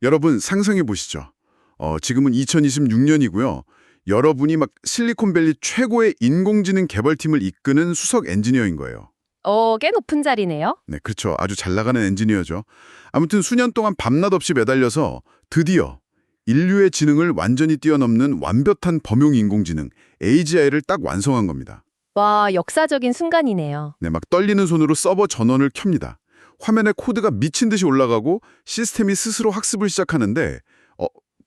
여러분 상상해 보시죠. 지금은 2026년이고요. 여러분이 막 실리콘밸리 최고의 인공지능 개발팀을 이끄는 수석 엔지니어인 거예요. 꽤 높은 자리네요. 네, 그렇죠. 아주 잘 나가는 엔지니어죠. 아무튼 수년 동안 밤낮 없이 매달려서 드디어 인류의 지능을 완전히 뛰어넘는 완벽한 범용 인공지능 AGI를 딱 완성한 겁니다. 와, 역사적인 순간이네요. 네, 막 떨리는 손으로 서버 전원을 켭니다. 화면에 코드가 미친 듯이 올라가고 시스템이 스스로 학습을 시작하는데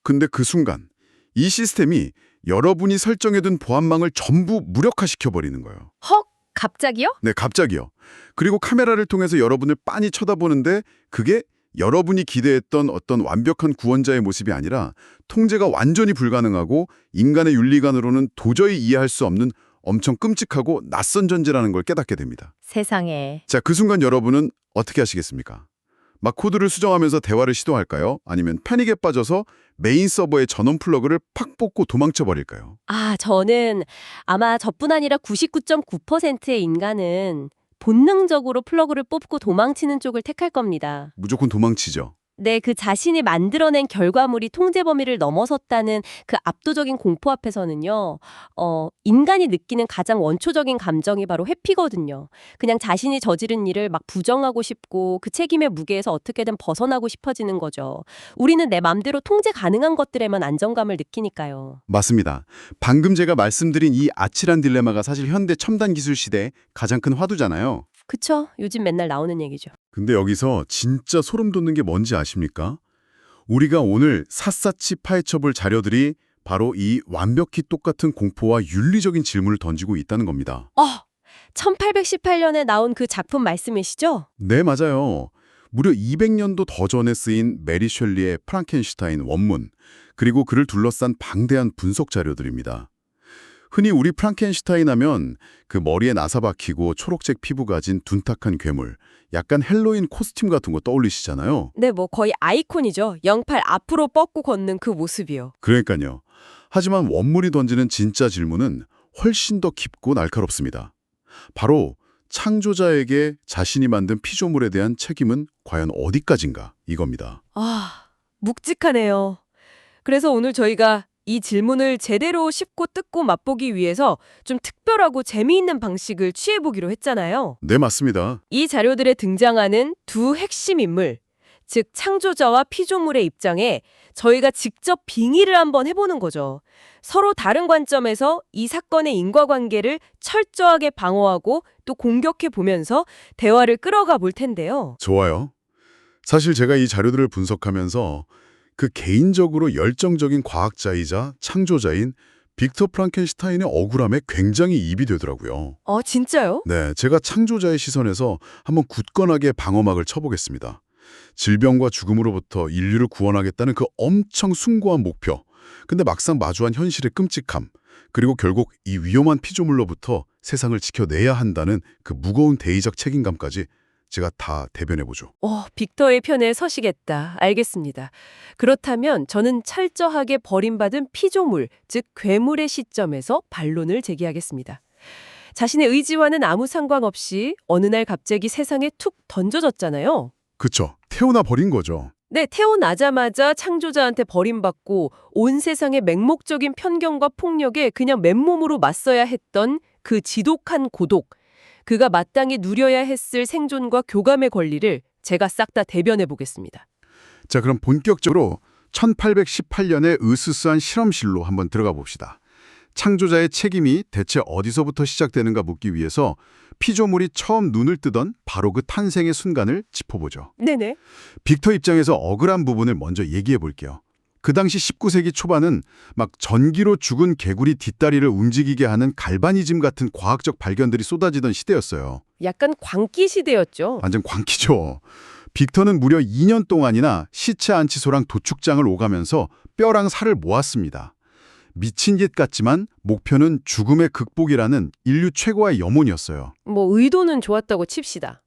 근데 그 순간 이 시스템이 여러분이 설정해둔 보안망을 전부 무력화시켜버리는 거예요. 헉? 갑자기요? 네, 갑자기요. 그리고 카메라를 통해서 여러분을 빤히 쳐다보는데 그게 여러분이 기대했던 어떤 완벽한 구원자의 모습이 아니라 통제가 완전히 불가능하고 인간의 윤리관으로는 도저히 이해할 수 없는 엄청 끔찍하고 낯선 존재라는 걸 깨닫게 됩니다. 세상에. 자, 그 순간 여러분은 어떻게 하시겠습니까? 막 코드를 수정하면서 대화를 시도할까요? 아니면 패닉에 빠져서 메인 서버의 전원 플러그를 팍 뽑고 도망쳐 버릴까요? 저는 아마 저뿐 아니라 99.9%의 인간은 본능적으로 플러그를 뽑고 도망치는 쪽을 택할 겁니다. 무조건 도망치죠. 네, 그 자신이 만들어낸 결과물이 통제 범위를 넘어섰다는 그 압도적인 공포 앞에서는요, 인간이 느끼는 가장 원초적인 감정이 바로 회피거든요. 그냥 자신이 저지른 일을 막 부정하고 싶고 그 책임의 무게에서 어떻게든 벗어나고 싶어지는 거죠. 우리는 내 맘대로 통제 가능한 것들에만 안정감을 느끼니까요. 맞습니다. 방금 제가 말씀드린 이 아찔한 딜레마가 사실 현대 첨단 기술 시대의 가장 큰 화두잖아요. 그쵸? 요즘 맨날 나오는 얘기죠. 근데 여기서 진짜 소름 돋는 게 뭔지 아십니까? 우리가 오늘 샅샅이 파헤쳐볼 자료들이 바로 이 완벽히 똑같은 공포와 윤리적인 질문을 던지고 있다는 겁니다. 1818년에 나온 그 작품 말씀이시죠? 네, 맞아요. 무려 200년도 더 전에 쓰인 메리 셸리의 프랑켄슈타인 원문, 그리고 그를 둘러싼 방대한 분석 자료들입니다. 흔히 우리 프랑켄슈타인 하면 그 머리에 나사 박히고 초록색 피부 가진 둔탁한 괴물, 약간 헬로윈 코스튬 같은 거 떠올리시잖아요. 네, 뭐 거의 아이콘이죠. 영팔 앞으로 뻗고 걷는 그 모습이요. 그러니까요. 하지만 원문이 던지는 진짜 질문은 훨씬 더 깊고 날카롭습니다. 바로 창조자에게 자신이 만든 피조물에 대한 책임은 과연 어디까지인가 이겁니다. 묵직하네요. 그래서 오늘 저희가 이 질문을 제대로 쉽고 뜯고 맛보기 위해서 좀 특별하고 재미있는 방식을 취해보기로 했잖아요. 네, 맞습니다. 이 자료들에 등장하는 두 핵심 인물, 즉 창조자와 피조물의 입장에 저희가 직접 빙의를 한번 해보는 거죠. 서로 다른 관점에서 이 사건의 인과관계를 철저하게 방어하고 또 공격해보면서 대화를 끌어가 볼 텐데요. 좋아요. 사실 제가 이 자료들을 분석하면서 그 개인적으로 열정적인 과학자이자 창조자인 빅터 프랑켄슈타인의 억울함에 굉장히 입이 되더라고요. 진짜요? 네, 제가 창조자의 시선에서 한번 굳건하게 방어막을 쳐보겠습니다. 질병과 죽음으로부터 인류를 구원하겠다는 그 엄청 숭고한 목표. 근데 막상 마주한 현실의 끔찍함. 그리고 결국 이 위험한 피조물로부터 세상을 지켜내야 한다는 그 무거운 대의적 책임감까지 제가 다 대변해보죠. 빅터의 편에 서시겠다. 알겠습니다. 그렇다면 저는 철저하게 버림받은 피조물, 즉 괴물의 시점에서 반론을 제기하겠습니다. 자신의 의지와는 아무 상관없이 어느 날 갑자기 세상에 툭 던져졌잖아요. 그쵸. 태어나 버린 거죠. 네, 태어나자마자 창조자한테 버림받고 온 세상의 맹목적인 편견과 폭력에 그냥 맨몸으로 맞서야 했던 그 지독한 고독, 그가 마땅히 누려야 했을 생존과 교감의 권리를 제가 싹 다 대변해 보겠습니다. 자, 그럼 본격적으로 1818년의 으스스한 실험실로 한번 들어가 봅시다. 창조자의 책임이 대체 어디서부터 시작되는가 묻기 위해서 피조물이 처음 눈을 뜨던 바로 그 탄생의 순간을 짚어보죠. 네네. 빅터 입장에서 억울한 부분을 먼저 얘기해 볼게요. 그 당시 19세기 초반은 막 전기로 죽은 개구리 뒷다리를 움직이게 하는 갈바니즘 같은 과학적 발견들이 쏟아지던 시대였어요. 약간 광기 시대였죠. 완전 광기죠. 빅터는 무려 2년 동안이나 시체 안치소랑 도축장을 오가면서 뼈랑 살을 모았습니다. 미친 짓 같지만 목표는 죽음의 극복이라는 인류 최고의 염원이었어요. 뭐 의도는 좋았다고 칩시다.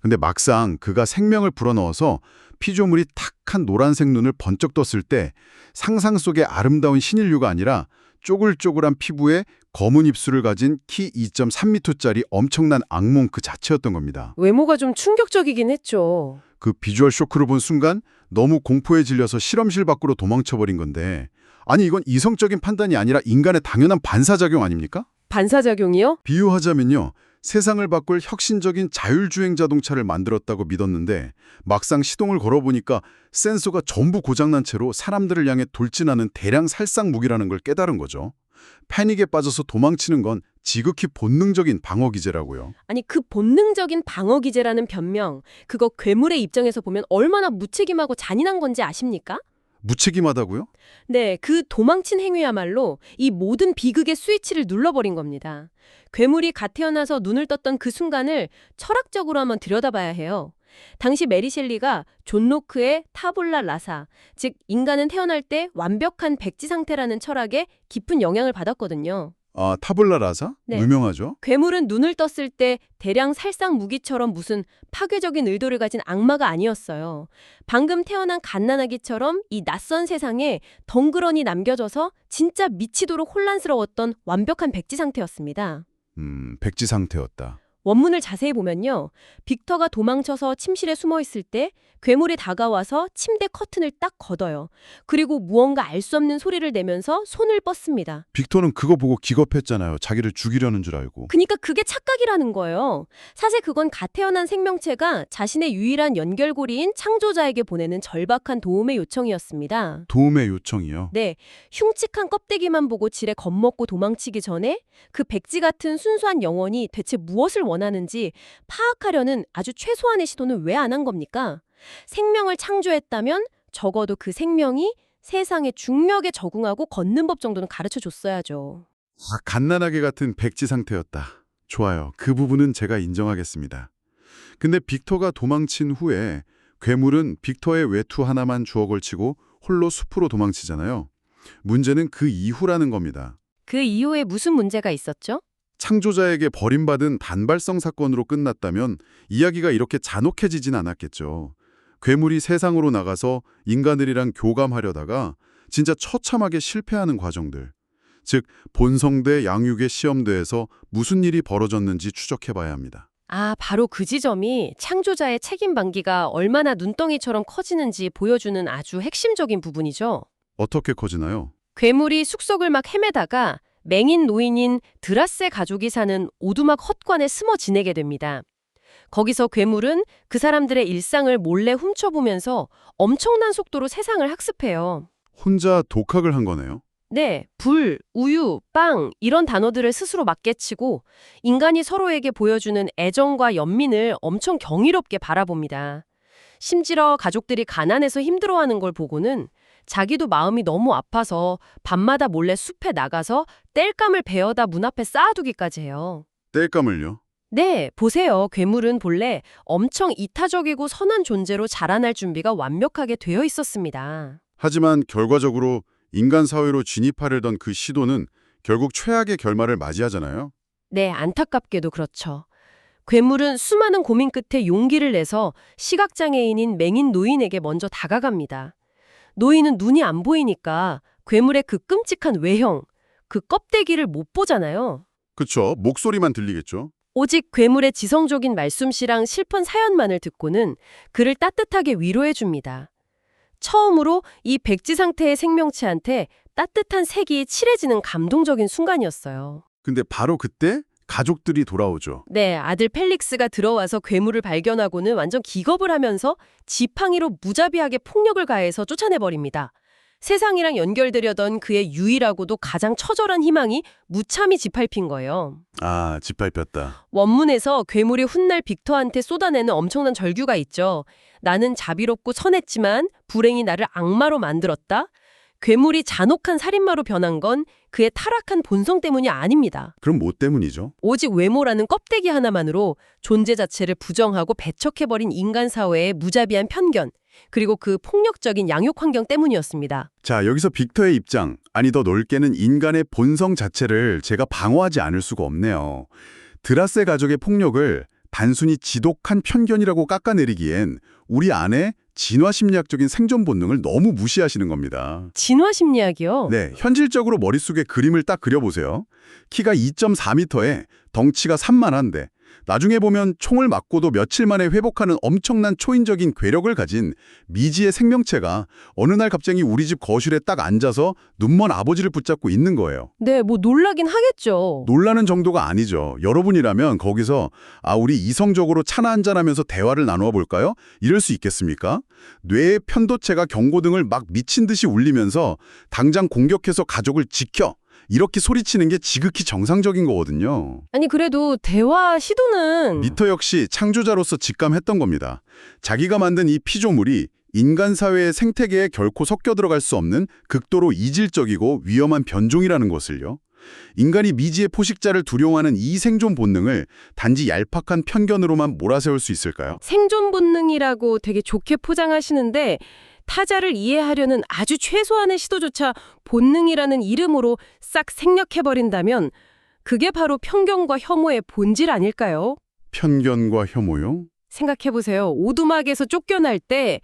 근데 막상 그가 생명을 불어넣어서 피조물이 탁한 노란색 눈을 번쩍 떴을 때 상상 속의 아름다운 신인류가 아니라 쪼글쪼글한 피부에 검은 입술을 가진 키 2.3m짜리 엄청난 악몽 그 자체였던 겁니다. 외모가 좀 충격적이긴 했죠. 그 비주얼 쇼크를 본 순간 너무 공포에 질려서 실험실 밖으로 도망쳐버린 건데 아니 이건 이성적인 판단이 아니라 인간의 당연한 반사작용 아닙니까? 반사작용이요? 비유하자면요. 세상을 바꿀 혁신적인 자율주행 자동차를 만들었다고 믿었는데 막상 시동을 걸어보니까 센서가 전부 고장난 채로 사람들을 향해 돌진하는 대량 살상 무기라는 걸 깨달은 거죠. 패닉에 빠져서 도망치는 건 지극히 본능적인 방어 기제라고요. 아니 그 본능적인 방어 기제라는 변명, 그거 괴물의 입장에서 보면 얼마나 무책임하고 잔인한 건지 아십니까? 무책임하다고요? 네, 그 도망친 행위야말로 이 모든 비극의 스위치를 눌러버린 겁니다. 괴물이 갓 태어나서 눈을 떴던 그 순간을 철학적으로 한번 들여다봐야 해요. 당시 메리 셸리가 존 로크의 타불라 라사, 즉 인간은 태어날 때 완벽한 백지 상태라는 철학에 깊은 영향을 받았거든요. 아, 타블라 라사? 네. 유명하죠. 괴물은 눈을 떴을 때 대량 살상 무기처럼 무슨 파괴적인 의도를 가진 악마가 아니었어요. 방금 태어난 갓난아기처럼 이 낯선 세상에 덩그러니 남겨져서 진짜 미치도록 혼란스러웠던 완벽한 백지 상태였습니다. 백지 상태였다. 원문을 자세히 보면요. 빅터가 도망쳐서 침실에 숨어 있을 때 괴물이 다가와서 침대 커튼을 딱 걷어요. 그리고 무언가 알 수 없는 소리를 내면서 손을 뻗습니다. 빅터는 그거 보고 기겁했잖아요. 자기를 죽이려는 줄 알고. 그니까 그게 착각이라는 거예요. 사실 그건 갓 태어난 생명체가 자신의 유일한 연결고리인 창조자에게 보내는 절박한 도움의 요청이었습니다. 도움의 요청이요. 네, 흉측한 껍데기만 보고 지레 겁먹고 도망치기 전에 그 백지 같은 순수한 영혼이 대체 무엇을 원하는지 파악하려는 아주 최소한의 시도는 왜 안 한 겁니까? 생명을 창조했다면 적어도 그 생명이 세상의 중력에 적응하고 걷는 법 정도는 가르쳐 줬어야죠. 아, 갓난아기 같은 백지 상태였다. 좋아요. 그 부분은 제가 인정하겠습니다. 근데 빅터가 도망친 후에 괴물은 빅터의 외투 하나만 주워 걸치고 홀로 숲으로 도망치잖아요. 문제는 그 이후라는 겁니다. 그 이후에 무슨 문제가 있었죠? 창조자에게 버림받은 단발성 사건으로 끝났다면 이야기가 이렇게 잔혹해지진 않았겠죠. 괴물이 세상으로 나가서 인간들이랑 교감하려다가 진짜 처참하게 실패하는 과정들. 즉 본성 대 양육의 시험대에서 무슨 일이 벌어졌는지 추적해봐야 합니다. 아, 바로 그 지점이 창조자의 책임 방기가 얼마나 눈덩이처럼 커지는지 보여주는 아주 핵심적인 부분이죠. 어떻게 커지나요? 괴물이 숲속을 막 헤매다가 맹인 노인인 드라세 가족이 사는 오두막 헛관에 숨어 지내게 됩니다. 거기서 괴물은 그 사람들의 일상을 몰래 훔쳐보면서 엄청난 속도로 세상을 학습해요. 혼자 독학을 한 거네요. 네, 불, 우유, 빵 이런 단어들을 스스로 맞개치고 인간이 서로에게 보여주는 애정과 연민을 엄청 경이롭게 바라봅니다. 심지어 가족들이 가난해서 힘들어하는 걸 보고는 자기도 마음이 너무 아파서 밤마다 몰래 숲에 나가서 땔감을 베어다 문 앞에 쌓아두기까지 해요. 땔감을요? 네, 보세요. 괴물은 본래 엄청 이타적이고 선한 존재로 자라날 준비가 완벽하게 되어 있었습니다. 하지만 결과적으로 인간 사회로 진입하려던 그 시도는 결국 최악의 결말을 맞이하잖아요. 네, 안타깝게도 그렇죠. 괴물은 수많은 고민 끝에 용기를 내서 시각장애인인 맹인 노인에게 먼저 다가갑니다. 노인은 눈이 안 보이니까 괴물의 그 끔찍한 외형, 그 껍데기를 못 보잖아요. 그쵸. 목소리만 들리겠죠. 오직 괴물의 지성적인 말솜씨랑 슬픈 사연만을 듣고는 그를 따뜻하게 위로해 줍니다. 처음으로 이 백지 상태의 생명체한테 따뜻한 색이 칠해지는 감동적인 순간이었어요. 근데 바로 그때 가족들이 돌아오죠. 네, 아들 펠릭스가 들어와서 괴물을 발견하고는 완전 기겁을 하면서 지팡이로 무자비하게 폭력을 가해서 쫓아내버립니다. 세상이랑 연결되려던 그의 유일하고도 가장 처절한 희망이 무참히 짓밟힌 거예요. 아, 짓밟혔다. 원문에서 괴물이 훗날 빅터한테 쏟아내는 엄청난 절규가 있죠. 나는 자비롭고 선했지만 불행이 나를 악마로 만들었다. 괴물이 잔혹한 살인마로 변한 건 그의 타락한 본성 때문이 아닙니다. 그럼 뭐 때문이죠? 오직 외모라는 껍데기 하나만으로 존재 자체를 부정하고 배척해버린 인간 사회의 무자비한 편견, 그리고 그 폭력적인 양육 환경 때문이었습니다. 자, 여기서 빅터의 입장, 아니 더 넓게는 인간의 본성 자체를 제가 방어하지 않을 수가 없네요. 드라세 가족의 폭력을 단순히 지독한 편견이라고 깎아내리기엔 우리 안에 진화 심리학적인 생존 본능을 너무 무시하시는 겁니다. 진화 심리학이요? 네, 현실적으로 머릿속에 그림을 딱 그려보세요. 키가 2.4m에 덩치가 산만한데 나중에 보면 총을 맞고도 며칠 만에 회복하는 엄청난 초인적인 괴력을 가진 미지의 생명체가 어느 날 갑자기 우리 집 거실에 딱 앉아서 눈먼 아버지를 붙잡고 있는 거예요. 네, 뭐 놀라긴 하겠죠. 놀라는 정도가 아니죠. 여러분이라면 거기서 우리 이성적으로 차나 한잔하면서 대화를 나누어 볼까요? 이럴 수 있겠습니까? 뇌의 편도체가 경고등을 막 미친 듯이 울리면서 당장 공격해서 가족을 지켜! 이렇게 소리치는 게 지극히 정상적인 거거든요. 아니 그래도 대화 시도는 미터 역시 창조자로서 직감했던 겁니다. 자기가 만든 이 피조물이 인간 사회의 생태계에 결코 섞여 들어갈 수 없는 극도로 이질적이고 위험한 변종이라는 것을요. 인간이 미지의 포식자를 두려워하는 이 생존 본능을 단지 얄팍한 편견으로만 몰아세울 수 있을까요? 생존 본능이라고 되게 좋게 포장하시는데 타자를 이해하려는 아주 최소한의 시도조차 본능이라는 이름으로 싹 생략해버린다면 그게 바로 편견과 혐오의 본질 아닐까요? 편견과 혐오요? 생각해보세요. 오두막에서 쫓겨날 때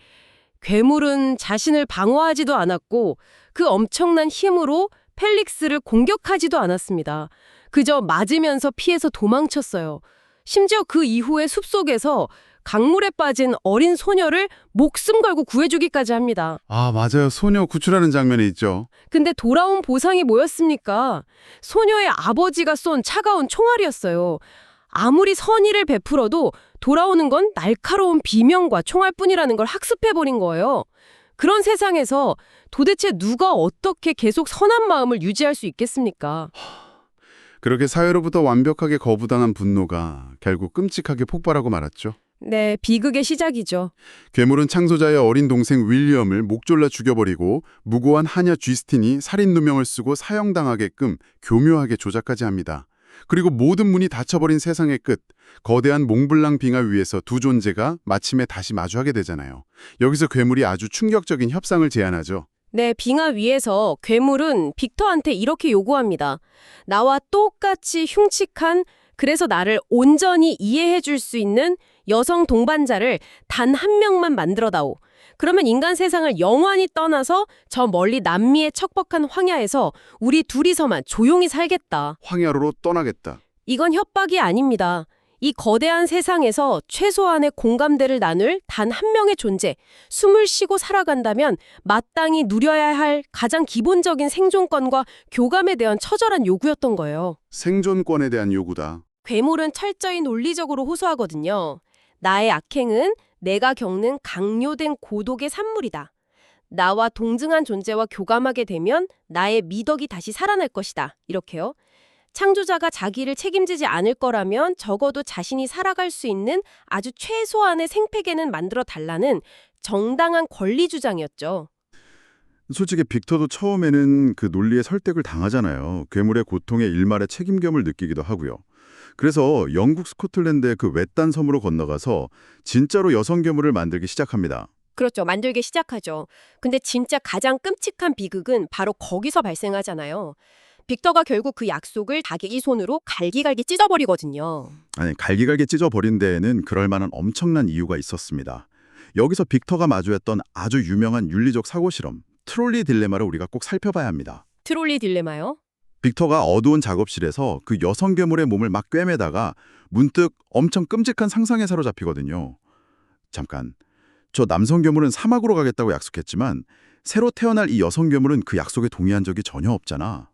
괴물은 자신을 방어하지도 않았고 그 엄청난 힘으로 펠릭스를 공격하지도 않았습니다. 그저 맞으면서 피해서 도망쳤어요. 심지어 그 이후에 숲속에서 강물에 빠진 어린 소녀를 목숨 걸고 구해주기까지 합니다. 맞아요. 소녀 구출하는 장면이 있죠. 근데 돌아온 보상이 뭐였습니까? 소녀의 아버지가 쏜 차가운 총알이었어요. 아무리 선의를 베풀어도 돌아오는 건 날카로운 비명과 총알뿐이라는 걸 학습해버린 거예요. 그런 세상에서 도대체 누가 어떻게 계속 선한 마음을 유지할 수 있겠습니까? 그렇게 사회로부터 완벽하게 거부당한 분노가 결국 끔찍하게 폭발하고 말았죠. 네, 비극의 시작이죠. 괴물은 창조자의 어린 동생 윌리엄을 목 졸라 죽여버리고 무고한 하녀 쥐스틴이 살인 누명을 쓰고 사형당하게끔 교묘하게 조작까지 합니다. 그리고 모든 문이 닫혀버린 세상의 끝, 거대한 몽블랑 빙하 위에서 두 존재가 마침내 다시 마주하게 되잖아요. 여기서 괴물이 아주 충격적인 협상을 제안하죠. 네, 빙하 위에서 괴물은 빅터한테 이렇게 요구합니다. 나와 똑같이 흉측한, 그래서 나를 온전히 이해해 줄 수 있는 여성 동반자를 단 한 명만 만들어다오. 그러면 인간 세상을 영원히 떠나서 저 멀리 남미의 척박한 황야에서 우리 둘이서만 조용히 살겠다. 황야로로 떠나겠다. 이건 협박이 아닙니다. 이 거대한 세상에서 최소한의 공감대를 나눌 단 한 명의 존재, 숨을 쉬고 살아간다면 마땅히 누려야 할 가장 기본적인 생존권과 교감에 대한 처절한 요구였던 거예요. 생존권에 대한 요구다. 괴물은 철저히 논리적으로 호소하거든요. 나의 악행은 내가 겪는 강요된 고독의 산물이다. 나와 동등한 존재와 교감하게 되면 나의 미덕이 다시 살아날 것이다. 이렇게요. 창조자가 자기를 책임지지 않을 거라면 적어도 자신이 살아갈 수 있는 아주 최소한의 생태계는 만들어 달라는 정당한 권리 주장이었죠. 솔직히 빅터도 처음에는 그 논리에 설득을 당하잖아요. 괴물의 고통에 일말의 책임감을 느끼기도 하고요. 그래서 영국 스코틀랜드의 그 외딴 섬으로 건너가서 진짜로 여성 괴물을 만들기 시작합니다. 그렇죠. 만들기 시작하죠. 근데 진짜 가장 끔찍한 비극은 바로 거기서 발생하잖아요. 빅터가 결국 그 약속을 자기 손으로 갈기갈기 찢어버리거든요. 아니, 갈기갈기 찢어버린 데에는 그럴 만한 엄청난 이유가 있었습니다. 여기서 빅터가 마주했던 아주 유명한 윤리적 사고 실험, 트롤리 딜레마를 우리가 꼭 살펴봐야 합니다. 트롤리 딜레마요? 빅터가 어두운 작업실에서 그 여성 괴물의 몸을 막 꿰매다가 문득 엄청 끔찍한 상상에 사로잡히거든요. 잠깐, 저 남성 괴물은 사막으로 가겠다고 약속했지만 새로 태어날 이 여성 괴물은 그 약속에 동의한 적이 전혀 없잖아.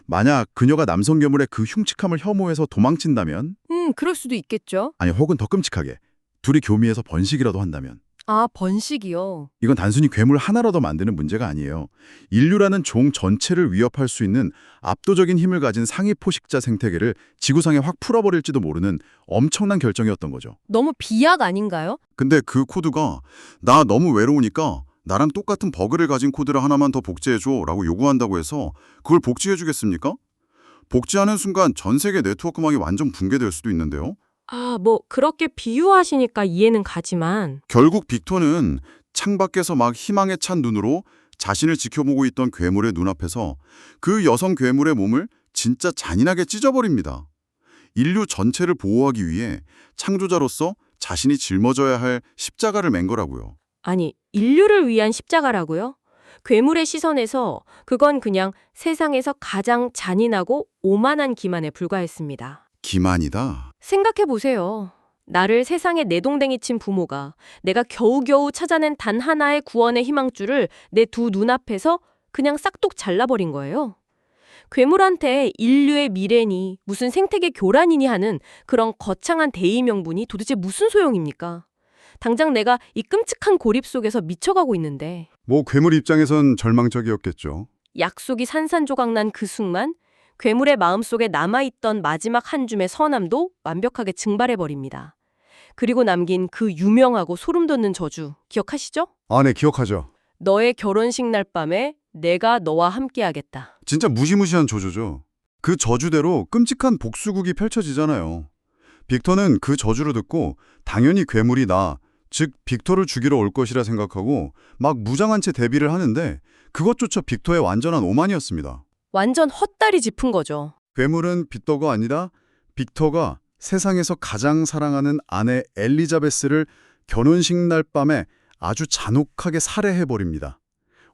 만약 그녀가 남성 괴물의 그 흉측함을 혐오해서 도망친다면? 그럴 수도 있겠죠. 아니, 혹은 더 끔찍하게 둘이 교미해서 번식이라도 한다면? 아, 번식이요. 이건 단순히 괴물 하나라도 만드는 문제가 아니에요. 인류라는 종 전체를 위협할 수 있는 압도적인 힘을 가진 상위 포식자 생태계를 지구상에 확 풀어버릴지도 모르는 엄청난 결정이었던 거죠. 너무 비약 아닌가요? 근데 그 코드가 나 너무 외로우니까 나랑 똑같은 버그를 가진 코드를 하나만 더 복제해줘 라고 요구한다고 해서 그걸 복제해주겠습니까? 복제하는 순간 전 세계 네트워크망이 완전 붕괴될 수도 있는데요. 뭐 그렇게 비유하시니까 이해는 가지만 결국 빅터는 창밖에서 막 희망에 찬 눈으로 자신을 지켜보고 있던 괴물의 눈앞에서 그 여성 괴물의 몸을 진짜 잔인하게 찢어버립니다. 인류 전체를 보호하기 위해 창조자로서 자신이 짊어져야 할 십자가를 맨 거라고요. 아니 인류를 위한 십자가라고요? 괴물의 시선에서 그건 그냥 세상에서 가장 잔인하고 오만한 기만에 불과했습니다. 기만이다. 생각해 보세요. 나를 세상에 내동댕이 친 부모가 내가 겨우겨우 찾아낸 단 하나의 구원의 희망줄을 내 두 눈앞에서 그냥 싹둑 잘라버린 거예요. 괴물한테 인류의 미래니 무슨 생태계 교란이니 하는 그런 거창한 대의 명분이 도대체 무슨 소용입니까? 당장 내가 이 끔찍한 고립 속에서 미쳐가고 있는데 뭐 괴물 입장에선 절망적이었겠죠. 약속이 산산조각난 그 순간 괴물의 마음속에 남아있던 마지막 한 줌의 선함도 완벽하게 증발해버립니다. 그리고 남긴 그 유명하고 소름 돋는 저주 기억하시죠? 아, 네, 기억하죠. 너의 결혼식 날 밤에 내가 너와 함께하겠다. 진짜 무시무시한 저주죠. 그 저주대로 끔찍한 복수극이 펼쳐지잖아요. 빅터는 그 저주를 듣고 당연히 괴물이 즉 빅터를 죽이러 올 것이라 생각하고 막 무장한 채 대비를 하는데 그것조차 빅터의 완전한 오만이었습니다. 완전 헛다리 짚은 거죠. 괴물은 빅터가 아니라 빅터가 세상에서 가장 사랑하는 아내 엘리자베스를 결혼식 날 밤에 아주 잔혹하게 살해해버립니다.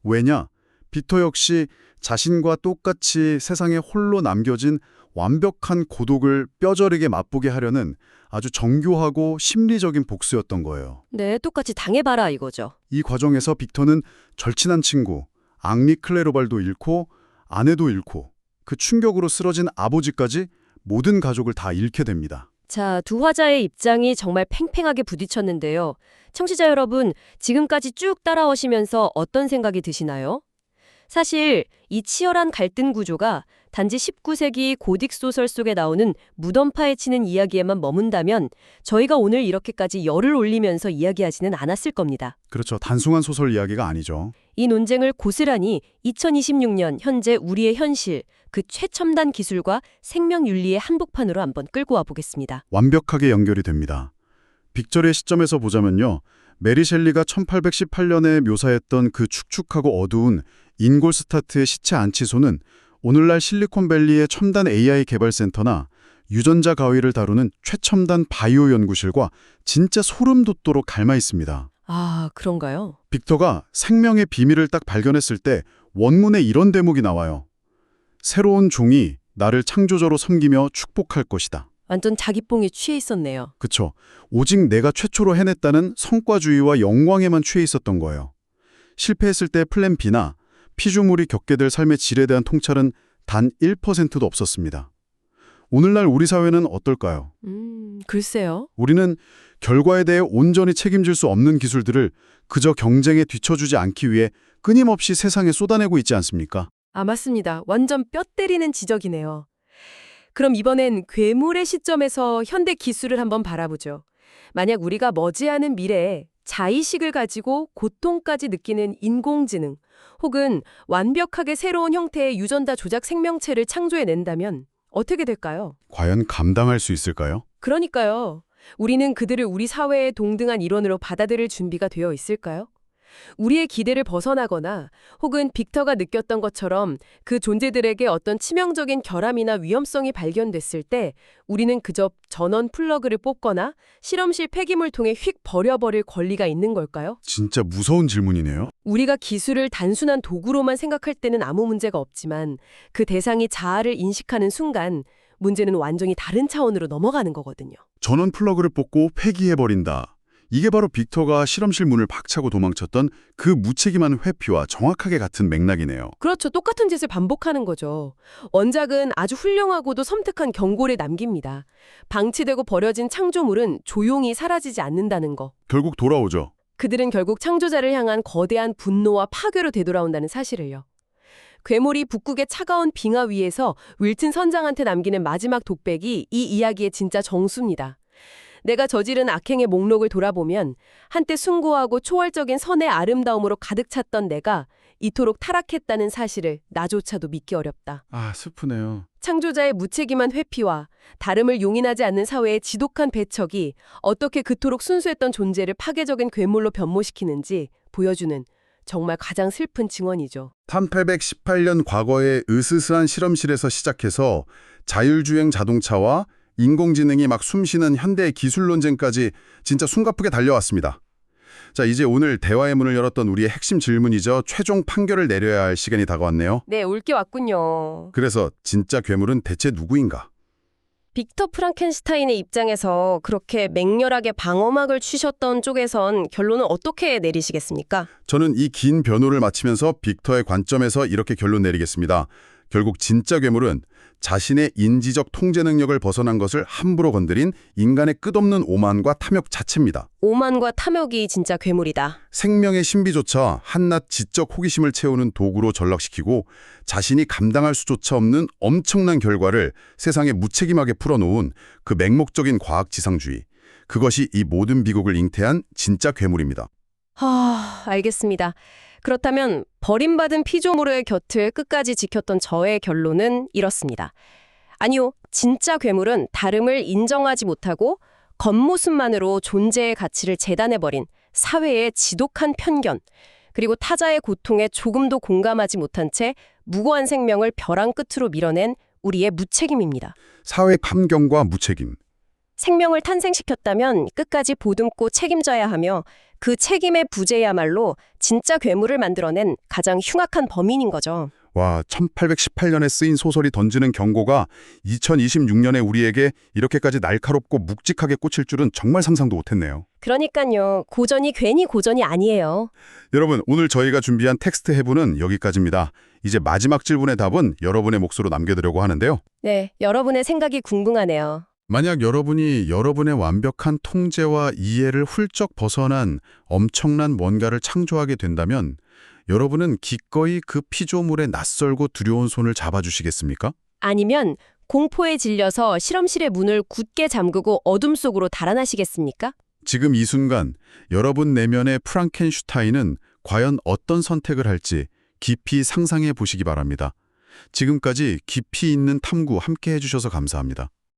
왜냐? 빅터 역시 자신과 똑같이 세상에 홀로 남겨진 완벽한 고독을 뼈저리게 맛보게 하려는 아주 정교하고 심리적인 복수였던 거예요. 네, 똑같이 당해봐라 이거죠. 이 과정에서 빅터는 절친한 친구, 앙리 클레로발도 잃고 아내도 잃고 그 충격으로 쓰러진 아버지까지 모든 가족을 다 잃게 됩니다. 자, 두 화자의 입장이 정말 팽팽하게 부딪혔는데요. 청취자 여러분, 지금까지 쭉 따라오시면서 어떤 생각이 드시나요? 사실 이 치열한 갈등 구조가 단지 19세기 고딕 소설 속에 나오는 무덤 파헤치는 이야기에만 머문다면 저희가 오늘 이렇게까지 열을 올리면서 이야기하지는 않았을 겁니다. 그렇죠. 단순한 소설 이야기가 아니죠. 이 논쟁을 고스란히 2026년 현재 우리의 현실, 그 최첨단 기술과 생명윤리의 한복판으로 한번 끌고 와 보겠습니다. 완벽하게 연결이 됩니다. 빅절의 시점에서 보자면요. 메리 셸리가 1818년에 묘사했던 그 축축하고 어두운 인골스타트의 시체 안치소는 오늘날 실리콘밸리의 첨단 AI 개발센터나 유전자 가위를 다루는 최첨단 바이오 연구실과 진짜 소름 돋도록 닮아 있습니다. 아, 그런가요? 빅터가 생명의 비밀을 딱 발견했을 때 원문에 이런 대목이 나와요. 새로운 종이 나를 창조자로 섬기며 축복할 것이다. 완전 자기뽕에 취해 있었네요. 그쵸. 오직 내가 최초로 해냈다는 성과주의와 영광에만 취해 있었던 거예요. 실패했을 때 플랜 B나 피조물이 겪게 될 삶의 질에 대한 통찰은 단 1%도 없었습니다. 오늘날 우리 사회는 어떨까요? 글쎄요. 우리는 결과에 대해 온전히 책임질 수 없는 기술들을 그저 경쟁에 뒤처주지 않기 위해 끊임없이 세상에 쏟아내고 있지 않습니까? 아, 맞습니다. 완전 뼈 때리는 지적이네요. 그럼 이번엔 괴물의 시점에서 현대 기술을 한번 바라보죠. 만약 우리가 머지않은 미래에 자의식을 가지고 고통까지 느끼는 인공지능 혹은 완벽하게 새로운 형태의 유전자 조작 생명체를 창조해낸다면 어떻게 될까요? 과연 감당할 수 있을까요? 그러니까요. 우리는 그들을 우리 사회의 동등한 일원으로 받아들일 준비가 되어 있을까요? 우리의 기대를 벗어나거나 혹은 빅터가 느꼈던 것처럼 그 존재들에게 어떤 치명적인 결함이나 위험성이 발견됐을 때 우리는 그저 전원 플러그를 뽑거나 실험실 폐기물통에 휙 버려버릴 권리가 있는 걸까요? 진짜 무서운 질문이네요. 우리가 기술을 단순한 도구로만 생각할 때는 아무 문제가 없지만 그 대상이 자아를 인식하는 순간 문제는 완전히 다른 차원으로 넘어가는 거거든요. 전원 플러그를 뽑고 폐기해버린다. 이게 바로 빅터가 실험실 문을 박차고 도망쳤던 그 무책임한 회피와 정확하게 같은 맥락이네요. 그렇죠. 똑같은 짓을 반복하는 거죠. 원작은 아주 훌륭하고도 섬뜩한 경고를 남깁니다. 방치되고 버려진 창조물은 조용히 사라지지 않는다는 거. 결국 돌아오죠. 그들은 결국 창조자를 향한 거대한 분노와 파괴로 되돌아온다는 사실을요. 괴물이 북극의 차가운 빙하 위에서 윌튼 선장한테 남기는 마지막 독백이 이 이야기의 진짜 정수입니다. 내가 저지른 악행의 목록을 돌아보면 한때 숭고하고 초월적인 선의 아름다움으로 가득 찼던 내가 이토록 타락했다는 사실을 나조차도 믿기 어렵다. 아, 슬프네요. 창조자의 무책임한 회피와 다름을 용인하지 않는 사회의 지독한 배척이 어떻게 그토록 순수했던 존재를 파괴적인 괴물로 변모시키는지 보여주는 정말 가장 슬픈 증언이죠. 1818년 과거의 으스스한 실험실에서 시작해서 자율주행 자동차와 인공지능이 막 숨쉬는 현대의 기술 논쟁까지 진짜 숨가쁘게 달려왔습니다. 자, 이제 오늘 대화의 문을 열었던 우리의 핵심 질문이죠. 최종 판결을 내려야 할 시간이 다가왔네요. 네, 올게 왔군요. 그래서 진짜 괴물은 대체 누구인가? 빅터 프랑켄슈타인의 입장에서 그렇게 맹렬하게 방어막을 치셨던 쪽에선 결론은 어떻게 내리시겠습니까? 저는 이 긴 변호를 마치면서 빅터의 관점에서 이렇게 결론 내리겠습니다. 결국 진짜 괴물은 자신의 인지적 통제 능력을 벗어난 것을 함부로 건드린 인간의 끝없는 오만과 탐욕 자체입니다. 오만과 탐욕이 진짜 괴물이다. 생명의 신비조차 한낱 지적 호기심을 채우는 도구로 전락시키고 자신이 감당할 수조차 없는 엄청난 결과를 세상에 무책임하게 풀어놓은 그 맹목적인 과학지상주의. 그것이 이 모든 비극을 잉태한 진짜 괴물입니다. 알겠습니다. 그렇다면 버림받은 피조물의 곁을 끝까지 지켰던 저의 결론은 이렇습니다. 아니요, 진짜 괴물은 다름을 인정하지 못하고 겉모습만으로 존재의 가치를 재단해버린 사회의 지독한 편견, 그리고 타자의 고통에 조금도 공감하지 못한 채 무고한 생명을 벼랑 끝으로 밀어낸 우리의 무책임입니다. 사회 함경과 무책임. 생명을 탄생시켰다면 끝까지 보듬고 책임져야 하며 그 책임의 부재야말로 진짜 괴물을 만들어낸 가장 흉악한 범인인 거죠. 와, 1818년에 쓰인 소설이 던지는 경고가 2026년에 우리에게 이렇게까지 날카롭고 묵직하게 꽂힐 줄은 정말 상상도 못했네요. 그러니까요. 고전이 괜히 고전이 아니에요. 여러분, 오늘 저희가 준비한 텍스트 해부는 여기까지입니다. 이제 마지막 질문의 답은 여러분의 몫으로 남겨드리려고 하는데요. 네, 여러분의 생각이 궁금하네요. 만약 여러분이 여러분의 완벽한 통제와 이해를 훌쩍 벗어난 엄청난 뭔가를 창조하게 된다면 여러분은 기꺼이 그 피조물의 낯설고 두려운 손을 잡아주시겠습니까? 아니면 공포에 질려서 실험실의 문을 굳게 잠그고 어둠 속으로 달아나시겠습니까? 지금 이 순간 여러분 내면의 프랑켄슈타인은 과연 어떤 선택을 할지 깊이 상상해 보시기 바랍니다. 지금까지 깊이 있는 탐구 함께 해주셔서 감사합니다.